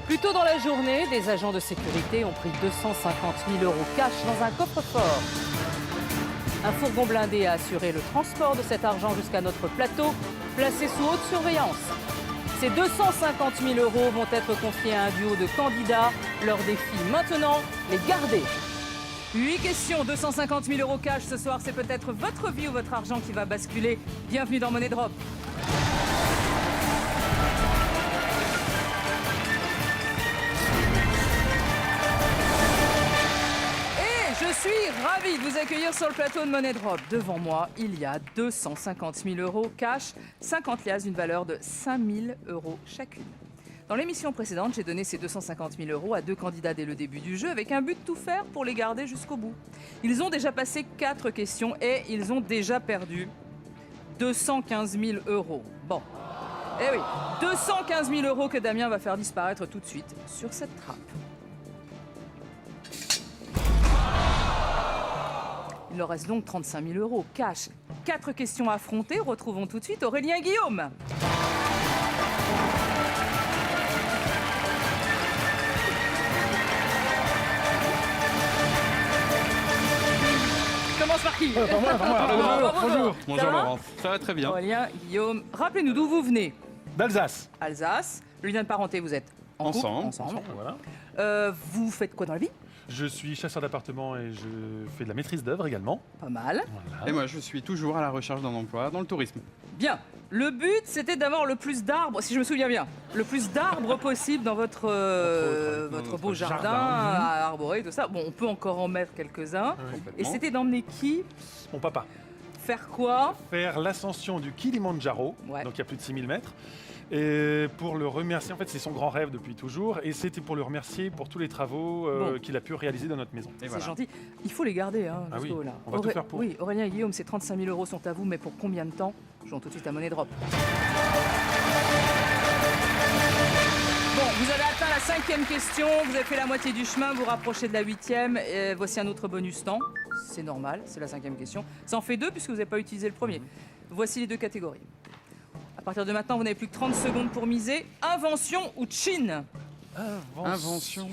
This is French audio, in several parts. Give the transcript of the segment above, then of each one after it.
Plus tôt dans la journée, des agents de sécurité ont pris 250 000 € cash dans un coffre-fort. Un fourgon blindé a assuré le transport de cet argent jusqu'à notre plateau, placé sous haute surveillance. Ces 250 000 € vont être confiés à un duo de candidats. Leur défi maintenant, les garder. 8 questions, 250 000 € cash ce soir. C'est peut-être votre vie ou votre argent qui va basculer. Bienvenue dans Money Drop. Je suis ravie de vous accueillir sur le plateau de Money Drop. Devant moi, il y a 250 000 € cash, 50 liasses d'une valeur de 5 000 € chacune. Dans l'émission précédente, j'ai donné ces 250 000 € à 2 candidats dès le début du jeu avec un but de tout faire pour les garder jusqu'au bout. Ils ont déjà passé 4 questions et ils ont déjà perdu 215 000 €. Bon, eh oui, 215 000 € que Damien va faire disparaître tout de suite sur cette trappe. Il leur reste donc 35 000 € cash. 4 questions à affronter. Retrouvons tout de suite Aurélien et Guillaume. Commence par qui? Par moi. Bonjour. Bonjour Laurence, ça va très bien. Aurélien, Guillaume, rappelez-nous d'où vous venez. D'Alsace. Alsace. Le lien de parenté, vous êtes Ensemble. Voilà. Vous faites quoi dans la vie? Je suis chasseur d'appartements et je fais de la maîtrise d'œuvre également. Pas mal. Voilà. Et moi je suis toujours à la recherche d'un emploi dans le tourisme. Bien. Le but, c'était d'avoir le plus d'arbres, si je me souviens bien, le plus d'arbres possible dans votre beau jardin, à arborer, tout ça. Bon, on peut encore en mettre quelques-uns. Et c'était d'emmener qui? Mon papa. Faire quoi? Faire l'ascension du Kilimandjaro, Ouais. donc il y a plus de 6000 mètres. Et pour le remercier, en fait c'est son grand rêve depuis toujours, et c'était pour le remercier pour tous les travaux qu'il a pu réaliser dans notre maison. Et C'est voilà. gentil. Il faut les garder, hein, Ah oui, jusqu'au là. on va tout faire pour. Oui, Aurélien et Guillaume, ces 35 000 € sont à vous, mais pour combien de temps? Jouons tout de suite à Money Drop. Bon, vous avez atteint la 5e question, vous avez fait la moitié du chemin, vous rapprochez de la 8e, et voici un autre bonus temps. C'est normal, c'est la 5e question. Ça en fait 2 puisque vous n'avez pas utilisé le premier. Voici les 2 catégories. À partir de maintenant, vous n'avez plus que 30 secondes pour miser. Invention ou Chine? Invention,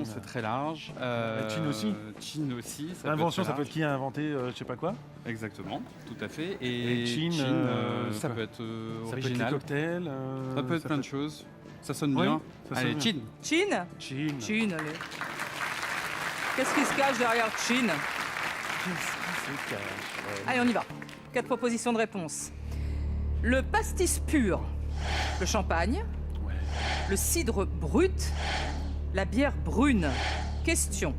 c'est très large. Chine aussi. Chine aussi. L'invention, ça peut être qui a inventé je sais pas quoi. Exactement, tout à fait. Et Chine, ça peut être Ça peut être les original. cocktails. Ça peut être plein de choses. Ça sonne Oui, bien. ça sonne Allez, bien. Chine. Chine? Chine. Chine, allez. Qu'est-ce qui se cache derrière Chine? Qu'est-ce qui se cache, ouais. Allez, on y va. 4 propositions de réponse. Le pastis pur, le champagne, Ouais. le cidre brut, la bière brune. Question.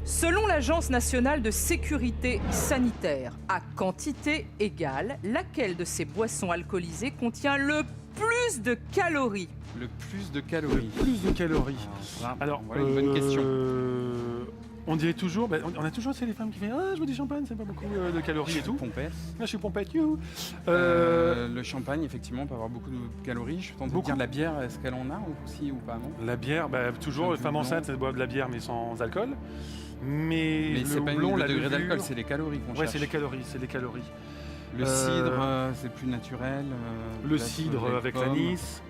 Selon l'Agence nationale de sécurité sanitaire, à quantité égale, laquelle de ces boissons alcoolisées contient le plus de calories? Le plus de calories. Plus de calories. Alors, voilà une bonne question. On dirait toujours, on a toujours c'est les femmes qui font ah je veux du champagne, c'est pas beaucoup de calories et tout. Pompette. Là je suis pompette, you. Le champagne, effectivement, peut avoir beaucoup de calories. Je tente de Beaucoup. dire la bière, est-ce qu'elle en a aussi ou pas, non? La bière, toujours les Le femmes blond. enceintes elles boivent de la bière mais sans alcool. Mais Mais le c'est pas blond, le la degré levure- d'alcool, c'est les calories qu'on Ouais, cherche. c'est les calories, Le cidre, c'est plus naturel. Le peut-être cidre les avec pommes. l'anis.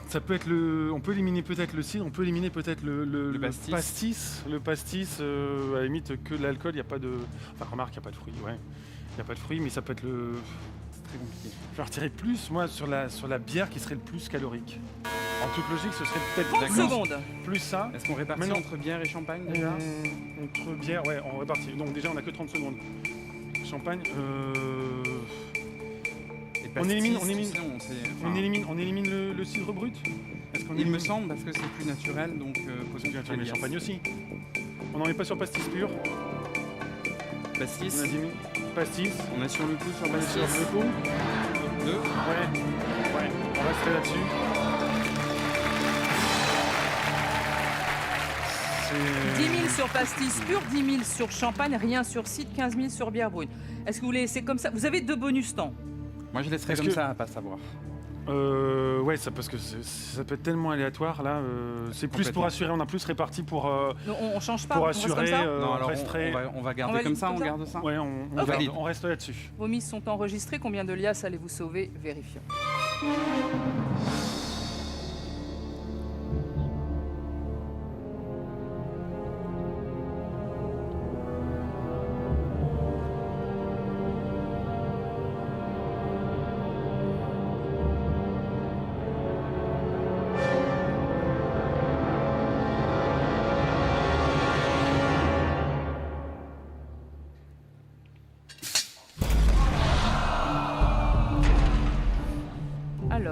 Ça peut être on peut éliminer peut-être le cidre, on peut éliminer peut-être le pastis. Le pastis, à la limite que l'alcool, il n'y a pas de. Enfin, remarque, il n'y a pas de fruits, ouais. Il n'y a pas de fruits, mais ça peut être le. C'est très compliqué. Je vais retirer plus, moi, sur la bière qui serait le plus calorique. En toute logique, ce serait peut-être 30 D'accord. secondes. plus ça. Est-ce qu'on répartit Maintenant- entre bière et champagne déjà Entre bière, ouais, on répartit. Donc déjà, on n'a que 30 secondes. Champagne, Et on pastis, élimine- tu sais, on élimine le cidre brut. Est-ce qu'on Il me élimine- semble, parce que c'est plus naturel, donc possible Mais le champagne aussi. On n'en est pas sur pastis pur. Pastis, On a dit pastis. on est sur le coup sur On est sur pastis. le coup. 2. Ouais, on resterait là-dessus. C'est- 10 000 sur pastis pur, 10 000 sur champagne, rien sur cidre, 15 000 sur bière brune. Est-ce que vous voulez laisser comme ça? Vous avez 2 bonus temps. Moi, je laisserais Est-ce comme que- ça, à pas savoir. Ouais, ça, parce que ça peut être tellement aléatoire là. C'est plus Complètement. pour assurer, on a plus réparti pour Non, on change pas, pour on reste comme assurer. ça. Non, on alors resterait. on va garder On va comme ça, comme on ça garde ça. Ouais, on Ok. garde, on reste là-dessus. Vos mises sont enregistrées. Combien de liasses allez-vous sauver? Vérifions.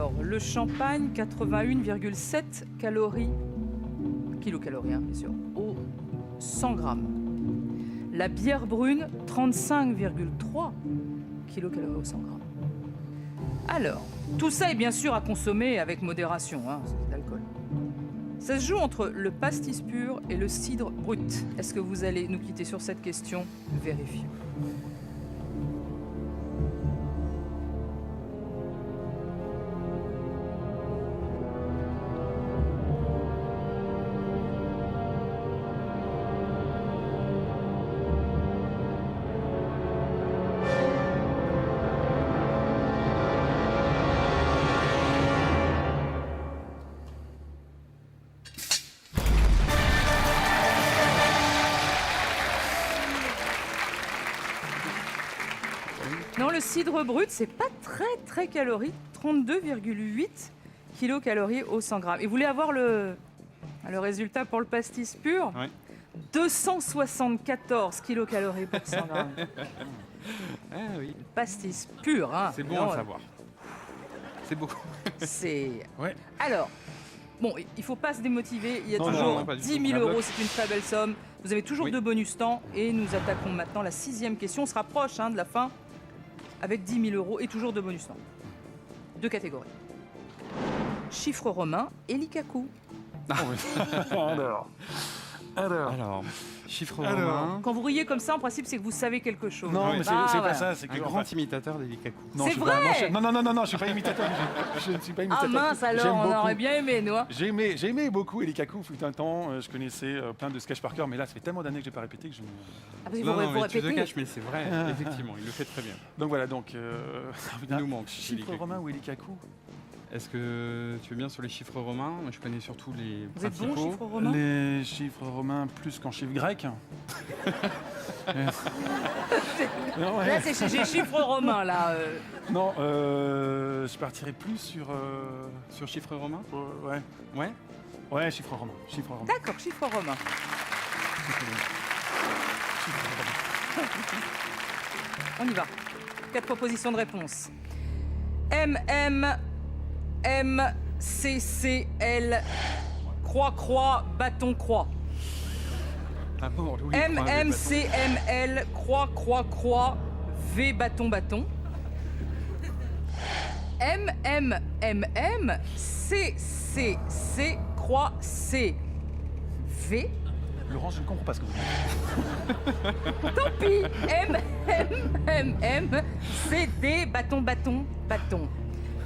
Alors, le champagne, 81,7 calories, kilocalories, hein, bien sûr, au 100 grammes. La bière brune, 35,3 kilocalories au 100 grammes. Alors, tout ça est bien sûr à consommer avec modération, hein, c'est d'alcool. Ça se joue entre le pastis pur et le cidre brut. Est-ce que vous allez nous quitter sur cette question? Vérifions. Non, le cidre brut, c'est pas très calorique, 32,8 kilocalories au 100 grammes. Et vous voulez avoir le résultat pour le pastis pur? Ouais. 274 kilocalories pour 100 grammes. Ah oui, Pastis pur, hein. c'est bon Non, à savoir. C'est beaucoup. C'est... Ouais. Alors, bon, il faut pas se démotiver, il y a Non, toujours non, pas du 10 tout. 000 La euros, bloque. c'est une très belle somme. Vous avez toujours Oui. de bonus temps et nous attaquons maintenant la 6e question. On se rapproche de la fin avec 10 000 euros et toujours de bonus temps. 2 catégories. Chiffre romain et l'ikaku. Alors, Chiffre Alors. romain, Quand vous riez comme ça, en principe, c'est que vous savez quelque chose. non, Oui. mais c'est Ah, c'est voilà. pas ça, c'est un que grand imitateur des Likaku. non, C'est je suis pas- vrai non, je suis pas imitateur. Je ne suis pas Ah imitateur. mince alors, J'aime on beaucoup. aurait bien aimé, nous. Hein. J'aimais beaucoup Elikaku, fut un temps, je connaissais plein de sketchs par cœur, mais là, ça fait tellement d'années que j'ai pas répété que je. Ah, parce qu'il Non, faut non, vous mais tu te répéter. caches, mais c'est vrai, effectivement, il le fait très bien. Donc voilà, donc. Il nous manque. Chiffre Elikaku. romain ou Elikaku? Est-ce que tu es bien sur les chiffres romains? Moi, je connais surtout les Vous êtes bon, principaux. chiffre romain? Les chiffres romains plus qu'en chiffres grecs. Non, ouais. Là, c'est chez chiffre romain, là. Non, je partirais plus sur. Sur chiffres romains? Ouais. Ouais. Ouais, chiffre romain. Chiffre romain. D'accord, chiffre romain. On y va. 4 propositions de réponse. M, C, C, L, croix, bâton, croix. Ah bon, oui, M, croix, les C, M, L, croix, V, bâton. M, C, C, croix, C, V. Laurence, je ne comprends pas ce que vous dites. Tant pis. M, C, D, bâton.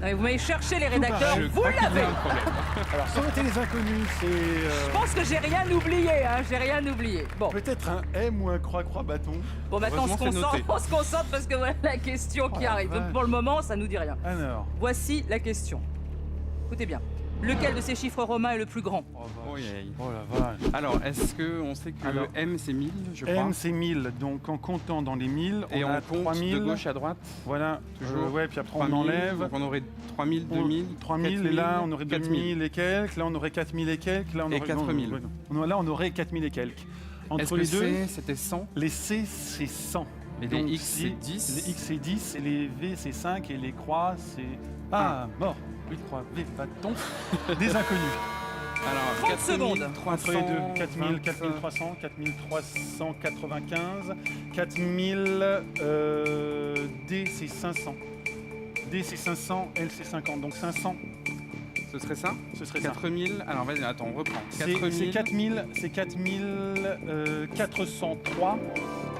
Non, mais vous m'avez cherché les rédacteurs, bâton. Je vous crois qu'il y a l'avez. un problème. Alors, ça aurait été les inconnus, c'est. Je pense que j'ai rien oublié, Bon, Peut-être un M ou un croix bâton. maintenant Heureusement, c'est on se concentre parce que voilà la question qui la arrive. Donc vache. pour le moment, ça nous dit rien. Alors. Voici la question. Écoutez bien. Lequel de ces chiffres romains est le plus grand? Oh, yeah. Oh la vache. Alors, est-ce qu'on sait que Alors, M c'est 1000, je crois, M c'est 1000, donc en comptant dans les 1000, et on on a compte 3000. de gauche à droite, Voilà, Toujours. ouais, puis après 3000, on enlève. donc on aurait 3000, 2000, 3000, et là on aurait 4000. 2000 et quelques, là on aurait 4000 et quelques, là on Et aurait 4000. non, là on aurait 4000 et quelques. Est-ce Entre que les deux, C c'était 100? les C c'est 100. Et Donc, les X c'est 10? Les X c'est 10, et les V c'est 5, et les croix c'est. Ah, mort. 8 croix, V, bâton. Des inconnus. Alors, 30 secondes. Entre les deux, 4000, 4300, 4395, 4000, D c'est 500. D c'est 500, L c'est 50, donc 500, Ce serait ça? ce serait ça. 4000, alors vas-y, attends, on reprend. C'est 4403,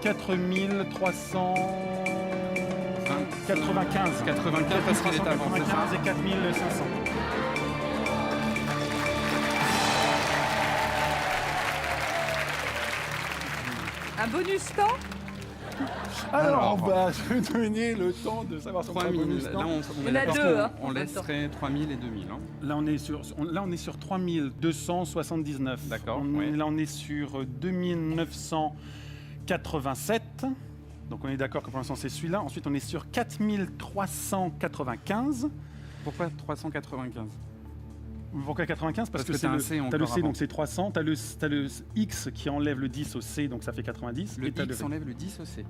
4395. 95 parce qu'il est avant, c'est ça? 45 et 4500. Un bonus temps? Alors, je vais donner le temps de savoir sur 3000, là on Il y en est a d'accord deux, qu'on- hein, on en même temps. laisserait 3000 et 2000. Hein. Là, on est sur 3279. D'accord, On- ouais. Là, on est sur 2987. Donc, on est d'accord que pour l'instant, c'est celui-là. Ensuite, on est sur 4395. Pourquoi 395? Pourquoi 95? Parce que que c'est t'as un le, C t'as encore le C, avant. donc c'est 300. T'as le, X qui enlève le 10 au C, donc ça fait 90. Le et t'as X enlève le 10 au C.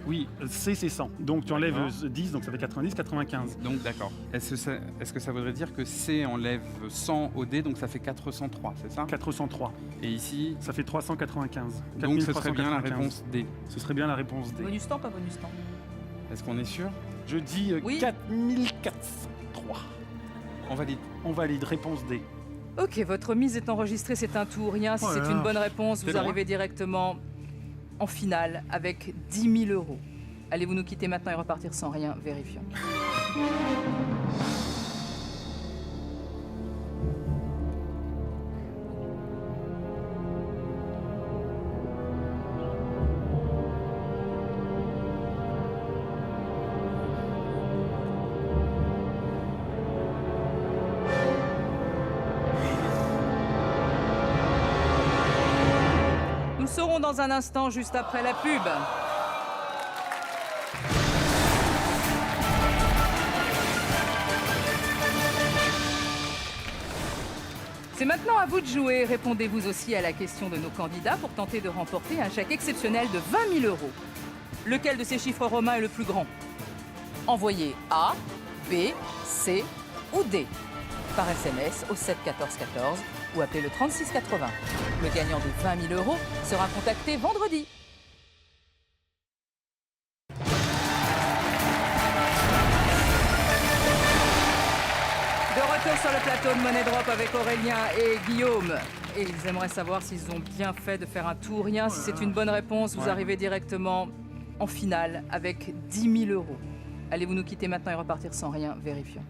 Oui, C c'est 100. Donc tu enlèves D'accord. 10, donc ça fait 90, 95. Donc d'accord. Est-ce que ça voudrait dire que C enlève 100 au D, donc ça fait 403, c'est ça? 403. Et ici, Ça fait 395. donc ce serait bien la 4395. réponse D. Ce serait bien la réponse D. Bonus temps, pas bonus temps. Est-ce qu'on est sûr? Je dis Oui. 4403. On valide. On valide, réponse D. Ok, votre mise est enregistrée, c'est un tout ou rien. Si Voilà. c'est une bonne réponse, C'est vous loin. arrivez directement en finale avec 10 000 €. Allez-vous nous quitter maintenant et repartir sans rien? Vérifions. Nous le saurons dans un instant, juste après la pub. C'est maintenant à vous de jouer. Répondez vous aussi à la question de nos candidats pour tenter de remporter un chèque exceptionnel de 20 000 €. Lequel de ces chiffres romains est le plus grand? Envoyez A, B, C ou D par SMS au 7 14 14 ou appelez le 36 80. Le gagnant de 20 000 € sera contacté vendredi. De retour sur le plateau de Money Drop avec Aurélien et Guillaume. Et ils aimeraient savoir s'ils ont bien fait de faire un tout ou rien. Si c'est une bonne réponse, vous Ouais. arrivez directement en finale avec 10 000 €. Allez-vous nous quitter maintenant et repartir sans rien? Vérifions.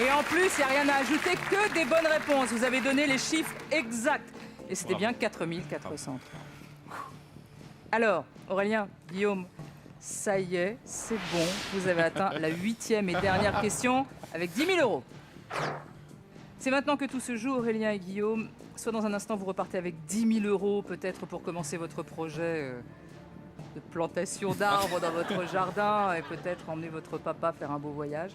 Et en plus, il n'y a rien à ajouter, que des bonnes réponses. Vous avez donné les chiffres exacts. Et c'était bien 4400. Alors, Aurélien, Guillaume, ça y est, c'est bon. Vous avez atteint la 8e et dernière question avec 10 000 €. C'est maintenant que tout se joue, Aurélien et Guillaume. Soit dans un instant, vous repartez avec 10 000 €, peut-être pour commencer votre projet de plantation d'arbres dans votre jardin et peut-être emmener votre papa faire un beau voyage.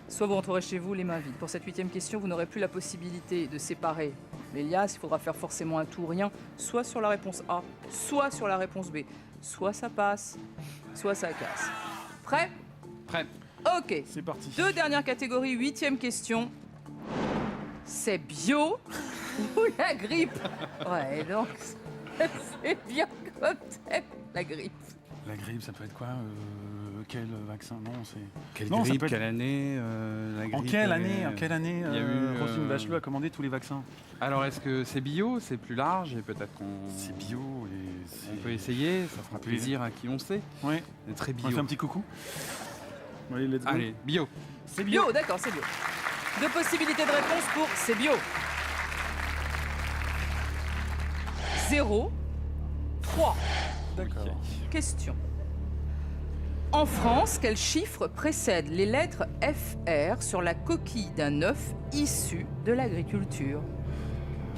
Soit vous rentrerez chez vous les mains vides. Pour cette 8e question, vous n'aurez plus la possibilité de séparer les liasses. Il faudra faire forcément un tout ou rien, soit sur la réponse A, soit sur la réponse B. Soit ça passe, soit ça casse. Prêt? Prêt. Ok. C'est parti. 2 dernières catégories, 8e question. C'est bio ou la grippe? Ouais, donc c'est bien comme thème, la grippe. La grippe, ça peut être quoi Quel vaccin? Non, c'est. Quelle Non, ça grippe, peut être- quelle année la En grippe, quelle elle année, est- en quelle année il y a eu, Roselyne Bachelot a commandé tous les vaccins? Alors est-ce que c'est bio? C'est plus large et peut-être qu'on C'est bio et c'est. on peut essayer, ça fera peut plaisir à qui on sait. Ouais. C'est très On fait bio. un petit coucou. Allez, let's go. Allez, bio. C'est bio. Bio, d'accord, c'est bio. 2 possibilités de réponse pour c'est bio. 0, 3. D'accord. Question. En France, quel chiffre précède les lettres FR sur la coquille d'un œuf issu de l'agriculture?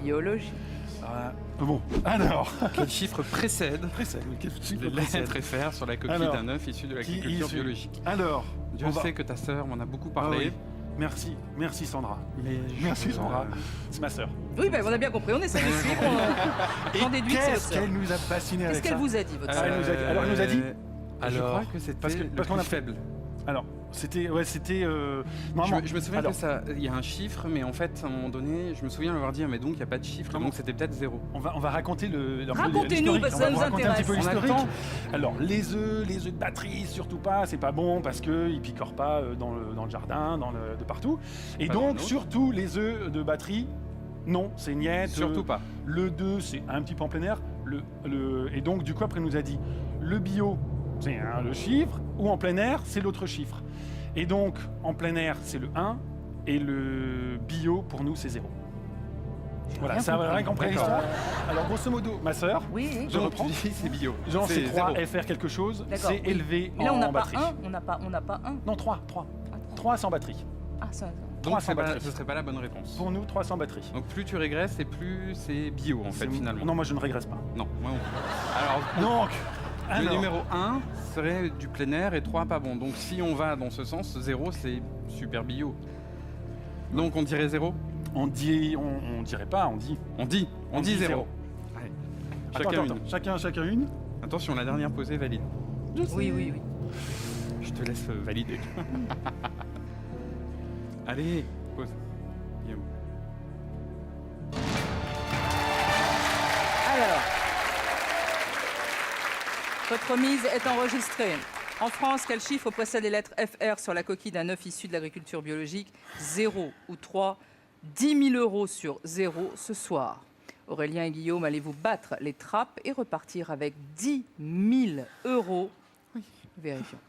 Biologie. Bon, alors. Quel chiffre précède Précède, quel chiffre les précède lettres FR sur la coquille Alors, d'un œuf issu de Qui l'agriculture issu biologique? Alors, Dieu on va- sait que ta sœur m'en a beaucoup Ah parlé. oui. Merci Sandra. Mais Merci je- Sandra. C'est ma sœur. Oui, ben, on a bien compris, on essaie de suivre. J'en déduis que c'est Qu'est-ce votre sœur. qu'elle nous a fasciné avec Qu'est-ce ça qu'elle vous a dit, votre Ah, sœur elle nous a dit- alors, elle nous a dit Je Alors, crois que c'était parce que- le parce qu'on plus a- faible. Alors, c'était. Ouais, c'était. Je normalement- me souviens alors, que ça, il y a un chiffre, mais en fait, à un moment donné, je me souviens l'avoir dit, mais donc il n'y a pas de chiffre, Comment donc c'était peut-être 0. on va raconter le. Racontez-nous, l'historique. parce que On ça va nous vous raconter un petit peu intéresse. On a le l'historique. temps. Alors, les œufs de batterie, surtout pas, c'est pas bon parce qu'ils picorent pas dans le jardin, de partout. Et Pas dans le donc, nôtre. surtout les œufs de batterie, non, c'est niette. Surtout pas. Le 2, c'est un petit peu en plein air. Et donc, du coup, après, il nous a dit le bio, c'est le chiffre, ou en plein air, c'est l'autre chiffre. Et donc, en plein air, c'est le 1, et le bio, pour nous, c'est 0. Voilà, rien ça va compris. rien compris à D'accord. l'histoire. Alors, grosso modo, ma sœur, Oui. je Donc, reprends. tu dis c'est bio. Genre, c'est 3 zéro. FR quelque chose, D'accord, c'est oui. élevé Mais là, on en n'a pas batterie. un. On n'a pas un. Non, 3. Ah, 3 sans batterie. Ah, ça. Donc 300 batteries. ce serait pas la bonne réponse. Pour nous, 300 batteries. Donc plus tu régresses et plus c'est bio en fait C'est- finalement. Non, moi je ne régresse pas. Non, moi non plus. Alors, Donc, le alors, numéro 1 serait du plein air et 3 pas bon. Donc si on va dans ce sens, 0 c'est super bio. Donc on dirait 0. on dit, on dirait pas, on dit. On dit 0. Allez. Attends, Chacun attends, une. chacun une. Attention, la dernière posée valide. Oui. Je te laisse valider. Allez, pose. Guillaume. Alors, votre mise est enregistrée. En France, quel chiffre possède les lettres FR sur la coquille d'un œuf issu de l'agriculture biologique? 0 ou 3, 10 000 euros sur 0 ce soir. Aurélien et Guillaume, allez-vous battre les trappes et repartir avec 10 000 euros? Vérifions.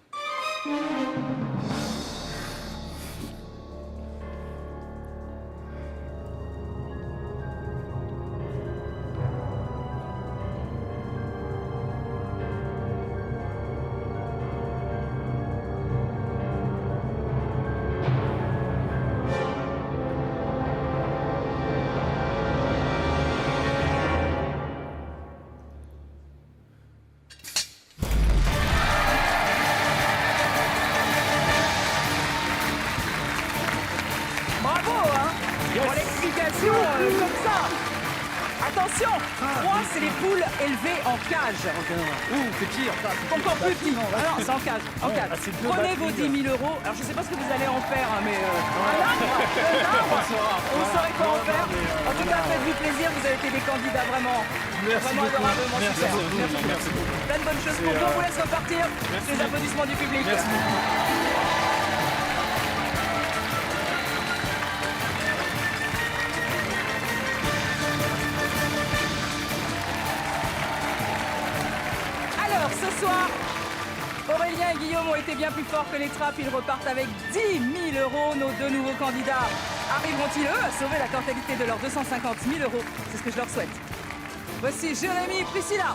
Bravo, hein, pour l'explication comme ça. Attention, 3, c'est les poules élevées en cage. Ouh, c'est pire. Encore plus petit. Alors, c'est en cage. En Ouais, cage. ah, c'est deux Prenez vos batteries, 10 000 euros. Alors, je ne sais pas ce que vous allez en faire, hein, mais un arbre, on saurait quoi en faire. En tout cas, faites-vous plaisir. Vous avez été des candidats vraiment, vraiment adorablement super. Merci beaucoup. Plein de bonnes choses pour vous. On vous laisse repartir. Les applaudissements du public. Merci beaucoup. Alors, ce soir, Aurélien et Guillaume ont été bien plus forts que les trappes. Ils repartent avec 10 000 euros. Nos deux nouveaux candidats arriveront-ils, eux, à sauver la totalité de leurs 250 000 euros? C'est ce que je leur souhaite. Voici Jérémy et Priscilla.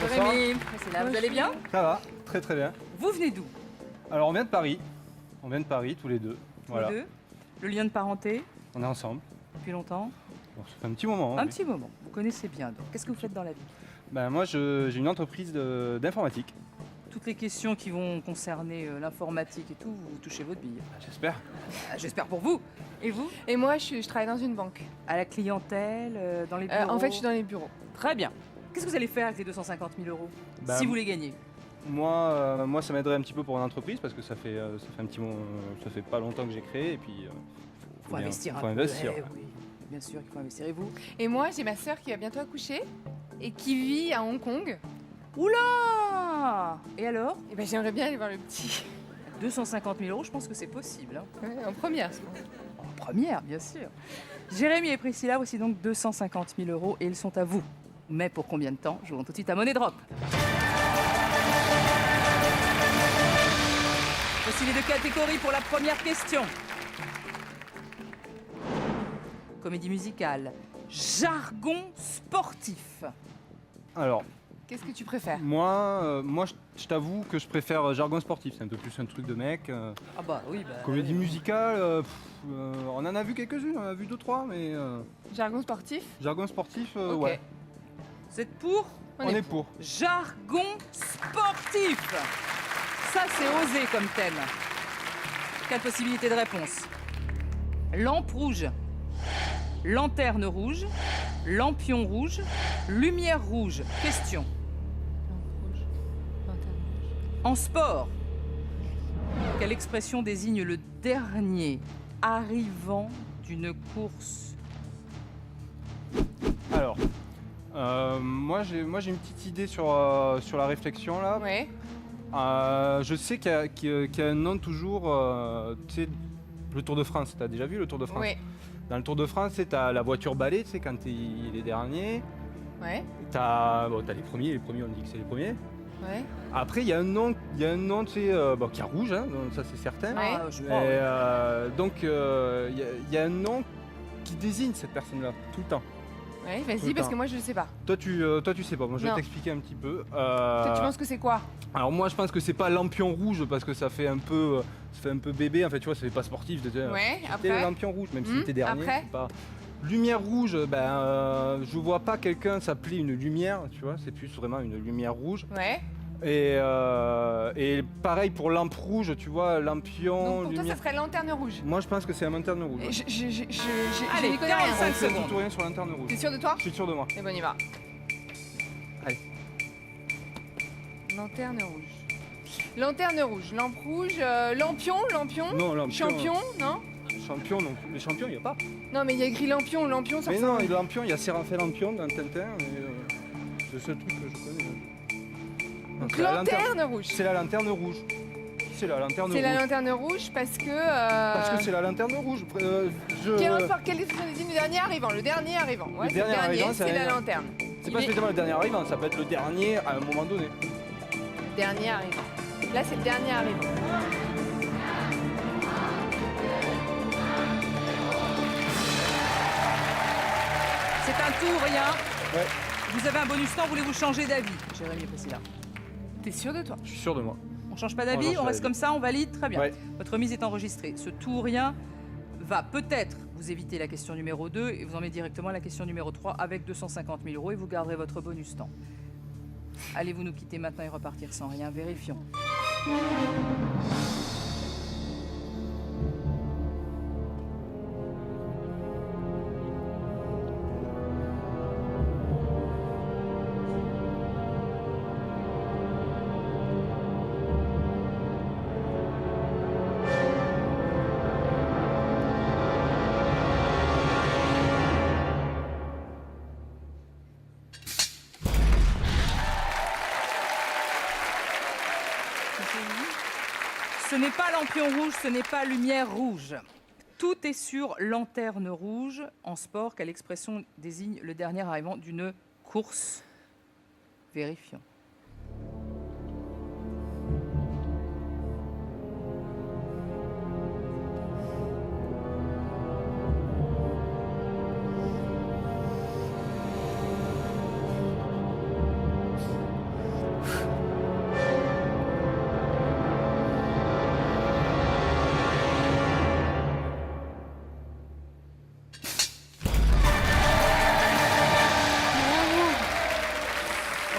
Bonsoir. Jérémy, Priscilla, vous allez bien? Ça va, très très bien. Vous venez d'où? Alors on vient de Paris. On vient de Paris tous les deux. Tous Voilà. les deux. Le lien de parenté, On est ensemble. depuis longtemps? Bon, ça fait un petit moment. Un oui. petit moment. Vous connaissez bien. Donc, qu'est-ce que vous faites dans la vie? Ben, moi j'ai une entreprise d'informatique. Toutes les questions qui vont concerner l'informatique et tout, vous touchez votre bille. J'espère. J'espère pour vous. Et vous? Et moi, je travaille dans une banque. À la clientèle, dans les bureaux? En fait, je suis dans les bureaux. Très bien. Qu'est-ce que vous allez faire avec les 250 000 euros Bah, si vous les gagnez? Moi ça m'aiderait un petit peu pour une entreprise parce que ça fait un petit moment, ça fait pas longtemps que j'ai créé et puis Il faut investir un faut peu. investir. Eh oui, bien sûr qu'il faut investir. Et vous? Et moi, j'ai ma sœur qui va bientôt accoucher et qui vit à Hong Kong. Oula! Et alors? Et ben, j'aimerais bien aller voir le petit. 250 000 euros, je pense que c'est possible. Hein. Ouais, en première, je pense. En première, bien sûr. Jérémy et Priscilla, voici donc 250 000 euros et ils sont à vous. Mais pour combien de temps? Jouons tout de suite à Money Drop. Voici les deux catégories pour la première question. Comédie musicale, jargon sportif. Alors Qu'est-ce que tu préfères? moi je t'avoue que je préfère jargon sportif. C'est un peu plus un truc de mec. Ah bah oui, bah... Comédie musicale, on en a vu quelques-unes, on en a vu 2-3 mais Jargon sportif? jargon sportif, Ok. ouais. Vous êtes pour? On est pour. Jargon sportif. Ça, c'est osé comme thème. 4 possibilités de réponse. Lampe rouge, lanterne rouge, lampion rouge, lumière rouge. Question. Lampe rouge. Lanterne rouge. En sport, quelle expression désigne le dernier arrivant d'une course? Alors, moi j'ai une petite idée sur la réflexion là. Ouais. Je sais qu'il y a un nom toujours, tu sais, le Tour de France. T'as déjà vu le Tour de France? Ouais. Dans le Tour de France, tu as la voiture balai, tu sais, quand il est dernier. Ouais. T'as les premiers on dit que c'est les premiers. Ouais. Après il y a un nom tu sais, qui est rouge, hein, donc ça c'est certain. Ouais. Ah, je Et, crois, ouais. donc il y a un nom qui désigne cette personne-là tout le temps. Ouais, Tout vas-y, le parce temps. que moi je le sais pas. Toi tu sais pas, moi je vais Non. t'expliquer un petit peu. Toi, tu penses que c'est quoi? Alors moi je pense que c'est pas lampion rouge parce que ça fait un peu bébé, en fait tu vois, ça fait pas sportif. Ouais, C'était le après. lampion rouge, même s'il était dernier. Après c'est pas... Lumière rouge, je vois pas quelqu'un s'appeler une lumière, tu vois, c'est plus vraiment une lumière rouge. Ouais. Et pareil pour lampe rouge, tu vois, lampion, Donc pour toi, lumière. ça serait lanterne rouge. Moi je pense que c'est un lanterne rouge. Et Ouais. je Allez, n'y connais rien. 45 On fait secondes. tout rien sur lanterne rouge. T'es sûr de toi? Je suis sûr de moi. Eh ben, on y va. Allez. Lanterne rouge. Lanterne rouge, lampe rouge, lampion. Non, lampion. Champion, non? Champion, non. Les champions, il n'y a pas. Non, mais il y a écrit lampion, ça Mais ressemble- non, il y a lampion, il y a Séraphin Lampion dans Tintin. C'est le seul truc que je connais. Donc c'est la lanterne rouge. C'est la lanterne rouge. C'est la lanterne C'est rouge. la lanterne rouge parce que. Parce que c'est la lanterne rouge. Quel est le du dernier arrivant? Le dernier arrivant. Ouais, Le c'est dernier arrivant, c'est c'est la rien. lanterne. C'est pas spécialement le dernier arrivant, ça peut être le dernier à un moment donné. Dernier arrivant. Là, c'est le dernier arrivant. C'est un tout ou rien. Ouais. Vous avez un bonus temps, voulez-vous changer d'avis, Jérémy et Priscilla? T'es sûr de toi? Je suis sûr de moi. On change pas On d'avis, change on pas reste d'avis. comme ça, on valide, très bien. Ouais. Votre mise est enregistrée. Ce tout ou rien va peut-être vous éviter la question numéro 2 et vous emmener directement à la question numéro 3 avec 250 000 € et vous garderez votre bonus temps. Allez-vous nous quitter maintenant et repartir sans rien? Vérifions. Ce n'est pas lampion rouge, ce n'est pas lumière rouge. Tout est sur lanterne rouge en sport, quelle expression désigne le dernier arrivant d'une course? Vérifions.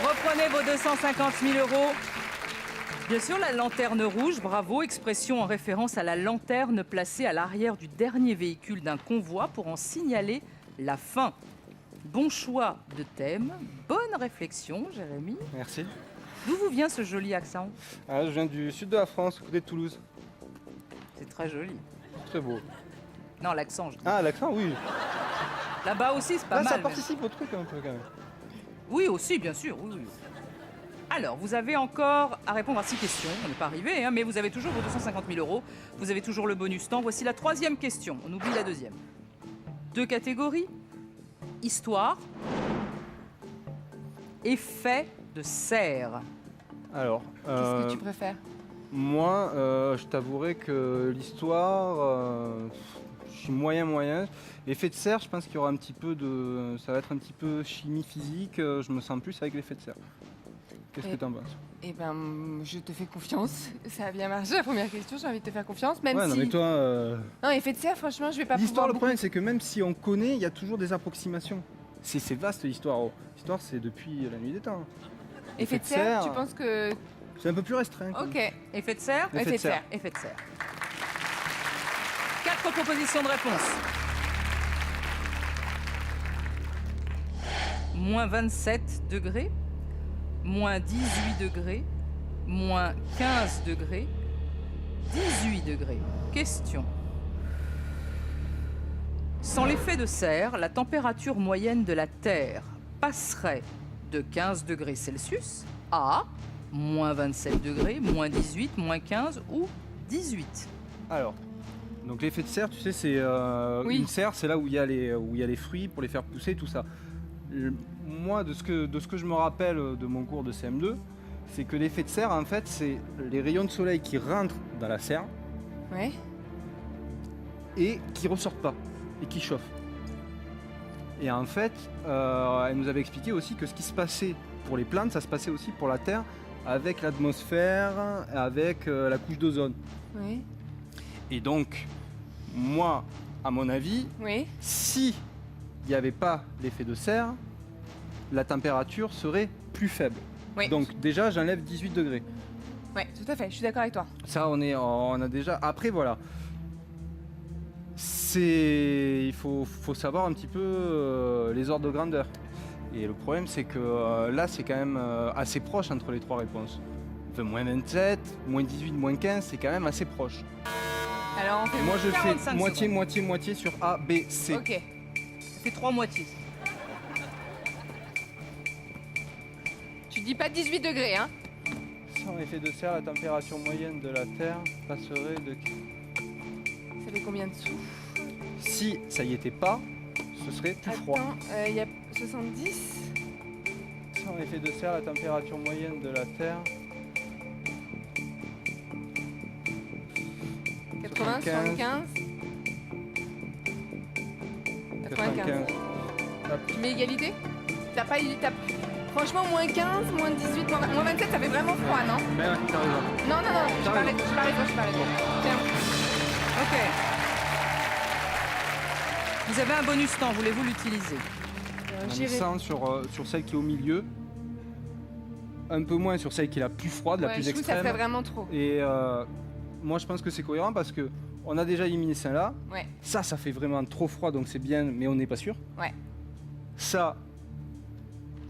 Reprenez vos 250 000 €. Bien sûr, la lanterne rouge, bravo, expression en référence à la lanterne placée à l'arrière du dernier véhicule d'un convoi pour en signaler la fin. Bon choix de thème, bonne réflexion, Jérémy. Merci. D'où vous vient ce joli accent? Ah, je viens du sud de la France, côté de Toulouse. C'est très joli. Très beau. Non, l'accent, je dis. Ah, l'accent, oui. Là-bas aussi, c'est pas Ah, mal. ça mais- participe au truc un peu quand même. Oui, aussi, bien sûr. Oui, oui. Alors, vous avez encore à répondre à 6 questions. On n'est pas arrivé, hein, mais vous avez toujours vos 250 000 €. Vous avez toujours le bonus temps. Voici la 3e question. On oublie la 2e. 2 catégories. Histoire. Effet de serre. Alors, Qu'est-ce que tu préfères? moi, je t'avouerai que l'histoire, je suis moyen. L'effet de serre, je pense qu'il y aura un petit peu de... Ça va être un petit peu chimie physique, je me sens plus avec l'effet de serre. Qu'est-ce que Et- t'en penses? Eh ben, je te fais confiance. Ça a bien marché la première question, j'ai envie de te faire confiance. Même Ouais, si. non mais toi... Non, effet de serre, franchement, je vais pas L'histoire, le pouvoir. problème, c'est que même si on connaît, il y a toujours des approximations. C'est vaste l'histoire. Oh. L'histoire, c'est depuis la nuit des temps. Effet de serre, tu penses que. C'est un peu plus restreint. quoi. Ok. Effet de serre. Effet de serre. Effet de serre. 4 propositions de réponse. Moins 27 degrés, moins 18 degrés, moins 15 degrés, 18 degrés. Question. Sans l'effet de serre, la température moyenne de la Terre passerait de 15 degrés Celsius à moins 27 degrés, moins 18, moins 15 ou 18. Alors, donc l'effet de serre, tu sais, c'est Oui. une serre, c'est là où il y a les fruits pour les faire pousser, tout ça. Moi, de ce que je me rappelle de mon cours de CM2, c'est que l'effet de serre, en fait, c'est les rayons de soleil qui rentrent dans la serre Ouais. et qui ressortent pas, et qui chauffent. Et en fait, elle nous avait expliqué aussi que ce qui se passait pour les plantes, ça se passait aussi pour la Terre, avec l'atmosphère, avec la couche d'ozone. Oui. Et donc, moi, à mon avis, Oui. si il n'y avait pas l'effet de serre, la température serait plus faible. Oui. Donc déjà, j'enlève 18 degrés. Ouais, tout à fait, je suis d'accord avec toi. Ça, on a déjà... Après, voilà. Il faut savoir un petit peu les ordres de grandeur. Et le problème, c'est que là, c'est quand même assez proche entre les trois réponses. Enfin, moins 27, moins 18, moins 15, c'est quand même assez proche. Alors, on fait... Moi, je 45 fais moitié, secondes. moitié, moitié sur A, B, C. Ok. Ça fait 3 moitiés. Tu dis pas 18 degrés, hein? Sans effet de serre, la température moyenne de la Terre passerait de... Ça fait combien de sous? Si ça y était pas, ce serait plus froid. Attends, il y a 70. Sans effet de serre, la température moyenne de la Terre... 80, 75. 95. Tu mets égalité? T'as pas... Franchement, moins 15, moins 18, moins 27, ça fait vraiment froid, non? Mais ouais, t'as raison. Non, je T'as parlais raison. Tiens. Ok. Vous avez un bonus temps, voulez-vous l'utiliser? On met J'irai. 100 sur celle qui est au milieu. Un peu moins sur celle qui est la plus froide, la Ouais, plus je trouve que ça extrême. ferait vraiment trop. Et moi, je pense que c'est cohérent parce que on a déjà éliminé celle-là. Ouais. Ça fait vraiment trop froid, donc c'est bien, mais on n'est pas sûr. Ouais. Ça,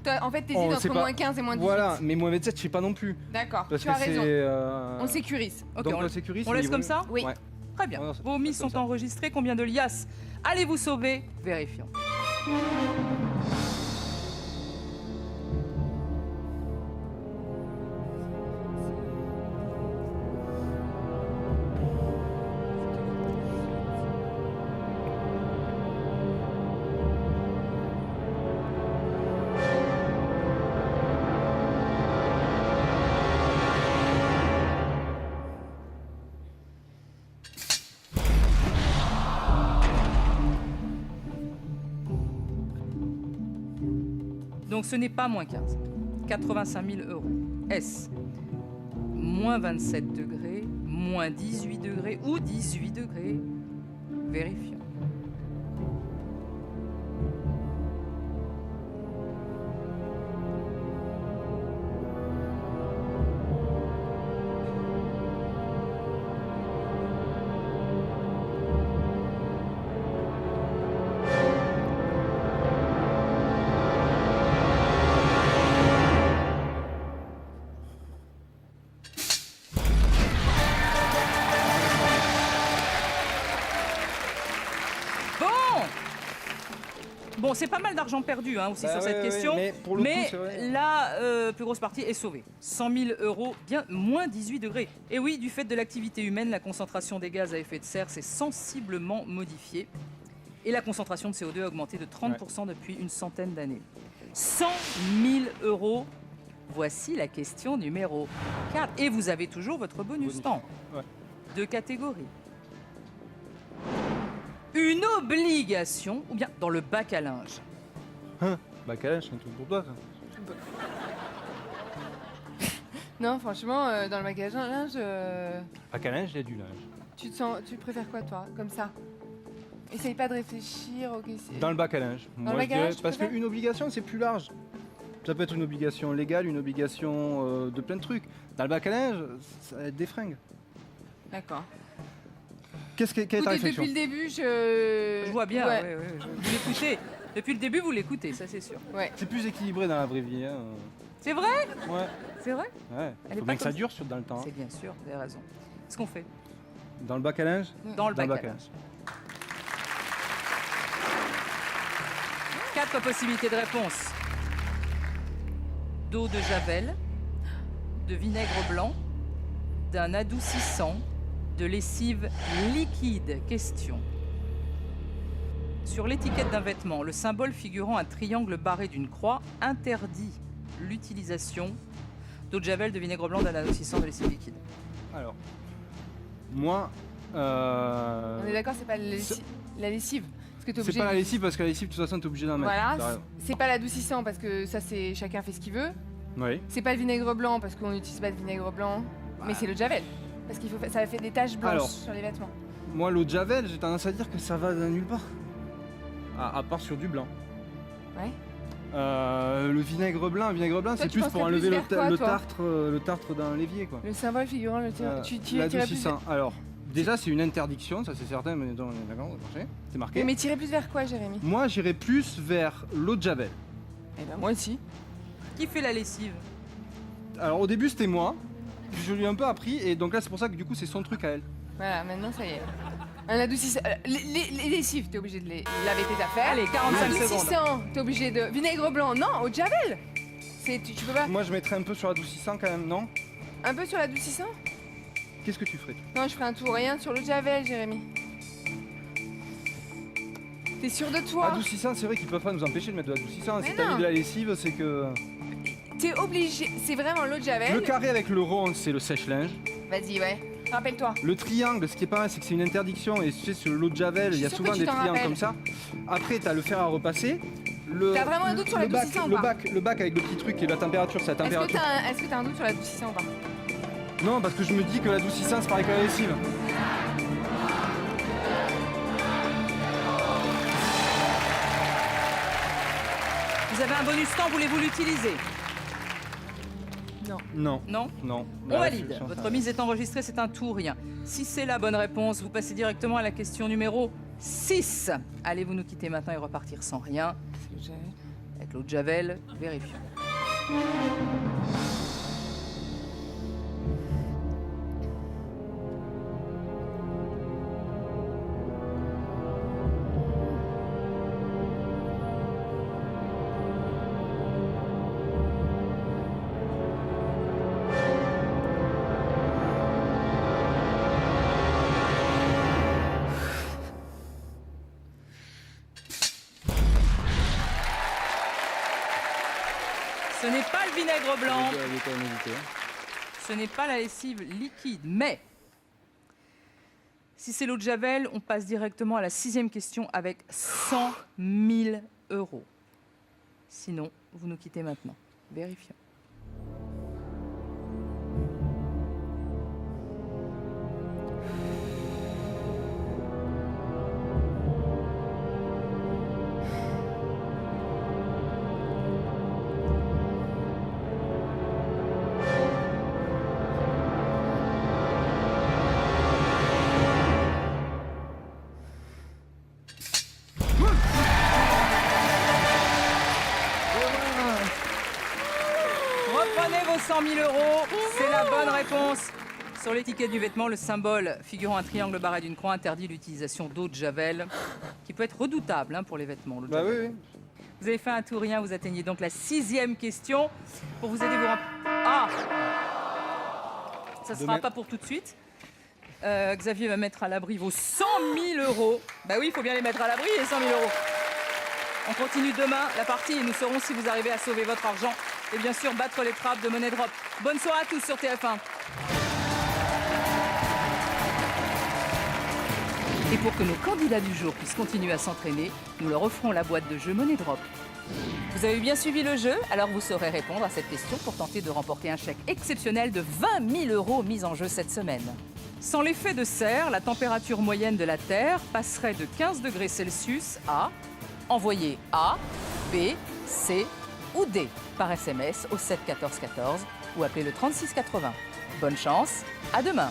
Toi, en fait, On t'hésites sait entre pas. moins 15 et moins 18. voilà, mais moins 27, je sais pas non plus. D'accord, Parce tu que as raison. c'est. On sécurise. Ok, donc on, on sécurise. on mais laisse comme ça? Oui. Ouais. Très bien. Ouais, Vos mises comme sont ça. enregistrées. Combien de liasses allez-vous sauver? Vérifions. Donc ce n'est pas moins 15. 85 000 euros. Est-ce moins 27 degrés, moins 18 degrés ou 18 degrés? Vérifions. Bon, c'est pas mal d'argent perdu aussi Bah sur cette ouais, question. mais pour le coup, mais c'est vrai. la plus grosse partie est sauvée. 100 000 euros, bien moins 18 degrés. Et oui, du fait de l'activité humaine, la concentration des gaz à effet de serre s'est sensiblement modifiée. Et la concentration de CO2 a augmenté de 30% depuis une centaine d'années. 100 000 euros. Voici la question numéro 4. Et vous avez toujours votre bonus temps. Ouais. 2 catégories. Une obligation ou bien dans le bac à linge. Bah, calage, c'est un truc pour toi, ça. Non, franchement, dans le magasin, linge, Bac à linge, il y a du linge. tu préfères quoi, toi, comme ça? Essaye pas de réfléchir, ok. Dans le bac à linge. le Moi, bac je à dirais, linge, tu parce préfères qu'une obligation, c'est plus large. Ça peut être une obligation légale, une obligation de plein de trucs. Dans le bac à linge, ça va être des fringues. D'accord. Quelle est ta Écoutez, réflexion? depuis le début, je... Je vois bien, Ouais. ouais, vous l'écoutez. Depuis le début, vous l'écoutez, ça c'est sûr. Ouais. C'est plus équilibré dans la vraie vie. Hein. C'est vrai? Ouais, C'est vrai? ouais. Elle est Faut pas bien que ça comme dure dans le temps. C'est bien sûr, vous avez raison. Qu'est-ce qu'on fait? Dans le bac à linge? Dans le Dans bac le à bac à linge. 4 possibilités de réponse. D'eau de javel, de vinaigre blanc, d'un adoucissant, de lessive liquide. Question. Sur l'étiquette d'un vêtement, le symbole figurant un triangle barré d'une croix interdit l'utilisation d'eau de javel, de vinaigre blanc, d'un adoucissant, de lessive liquide. Alors, moi... On est d'accord, c'est pas la lessive. Parce que t'es C'est obligé. pas la lessive parce que la lessive, de toute façon, t'es obligé d'en mettre. T'as Voilà, raison. c'est pas l'adoucissant parce que ça, c'est chacun fait ce qu'il veut. Oui. C'est pas le vinaigre blanc parce qu'on n'utilise pas de vinaigre blanc. Mais c'est le javel. Parce qu'il faut, ça fait des taches blanches Alors. sur les vêtements. Moi, l'eau de javel, j'ai tendance à dire que ça va nulle part. À part sur du blanc. Ouais. Le vinaigre blanc, Toi, c'est tu plus pour penserais enlever plus vers quoi, toi le tartre d'un l'évier, quoi. Le symbole figurant le tu tirais plus. L'adoucissant. Alors, déjà, c'est une interdiction, ça c'est certain, mais d'accord, on va marcher. C'est marqué. Mais tirer plus vers quoi, Jérémy? Moi, j'irais plus vers l'eau de javel. Eh ben moi aussi. Qui fait la lessive? Alors, au début, c'était moi. Puis je lui ai un peu appris, et donc là, c'est pour ça que du coup, c'est son truc à elle. Voilà, maintenant ça y est. Un adoucissant. Les lessives, t'es obligé de les laver tes affaires. Allez, 45 secondes. Adoucissant, t'es obligé de. Vinaigre blanc, non, eau de javel. Tu peux pas. Moi, je mettrais un peu sur l'adoucissant quand même, non? Un peu sur l'adoucissant? Qu'est-ce que tu ferais? Non, je ferai un tout rien sur l'eau de javel, Jérémy. T'es sûr de toi? Adoucissant, c'est vrai qu'ils peuvent pas nous empêcher de mettre de l'adoucissant. Mais Si t'as non. mis de la lessive, c'est que. T'es obligé. C'est vraiment l'eau de javel. Le carré avec le rond, c'est le sèche-linge. Vas-y, ouais. Rappelle-toi. Le triangle, ce qui est pas mal, c'est que c'est une interdiction. Et tu sais, sur l'eau de javel, il y a Je suis sûre souvent que tu des t'en triangles rappelles. comme ça. Après, t'as le fer à repasser. T'as vraiment un doute sur l'adoucissant ou pas? Le bac avec le petit truc et la température, c'est la température. Est-ce que t'as un doute sur l'adoucissant ou pas? Non, parce que je me dis que l'adoucissant, c'est pareil que la lessive. Vous avez un bonus temps, voulez-vous l'utiliser? Non. Non? Non. On valide. Votre mise est enregistrée, c'est un tout ou rien. Si c'est la bonne réponse, vous passez directement à la question numéro 6. Allez-vous nous quitter maintenant et repartir sans rien? C'est l'eau de javel. Avec l'eau de javel, vérifions. Ce n'est pas le vinaigre blanc, ce n'est pas la lessive liquide, mais si c'est l'eau de javel, on passe directement à la 6e question avec 100 000 €. Sinon, vous nous quittez maintenant. Vérifions. Reprenez vos 100 000 €. C'est la bonne réponse. Sur l'étiquette du vêtement, le symbole figurant un triangle barré d'une croix interdit l'utilisation d'eau de javel, qui peut être redoutable pour les vêtements. l'eau de Bah javel. oui, oui. Vous avez fait un tout rien, vous atteignez donc la 6e question. Pour vous aider, vous Ah Ça ne sera pas pour tout de suite. Xavier va mettre à l'abri vos 100 000 €. Bah oui, il faut bien les mettre à l'abri, les 100 000 €. On continue demain la partie et nous saurons si vous arrivez à sauver votre argent et bien sûr battre les trappes de Money Drop. Bonne soirée à tous sur TF1. Et pour que nos candidats du jour puissent continuer à s'entraîner, nous leur offrons la boîte de jeu Money Drop. Vous avez bien suivi le jeu, alors vous saurez répondre à cette question pour tenter de remporter un chèque exceptionnel de 20 000 € mis en jeu cette semaine. Sans l'effet de serre, la température moyenne de la Terre passerait de 15 degrés Celsius à envoyer A, B, C ou D par SMS au 7 14 14 ou appelez le 36 80. Bonne chance, à demain.